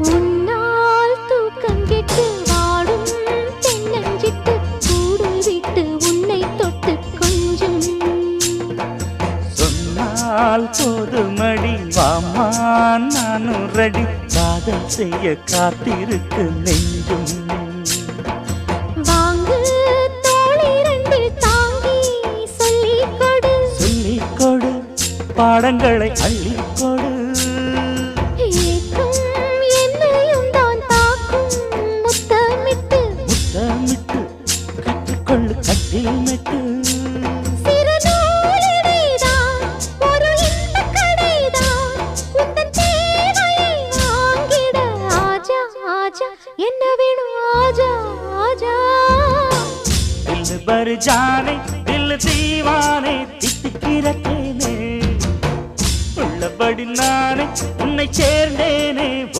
உன்னால் தூக்கம் கெட்டு வாடும் தென்னஞ்சிட்டு கூடு விட்டு உன்னை தொட்டு கொஞ்சம் சொன்னால் போதுமடி வாமா நானும் ரெடி காதல் செய்ய காத்திருக்கு நெஞ்சும் வாங்கு தோளி ரெண்டு தாங்கி சொல்லிக் கொடு பாடங்களை அள்ளிக் கொடு ஏக்கம் என்னையும் தான் தாக்கும் முத்தமிட்டு கற்றுக்கொள்ளு கட்டில் மெட்டு சிறு நூலிடைதான் ஒரு இன்பக் கடைதான் உந்தன் தேவையை வாங்கிட ஆஜா ஆஜா என்ன வேணும் ஆஜா ஆஜா दिल भर जाने दिल दीवाने தித்திக்கிறேனே உள்ளபடி நானே உன்னை சேர்ந்தேனே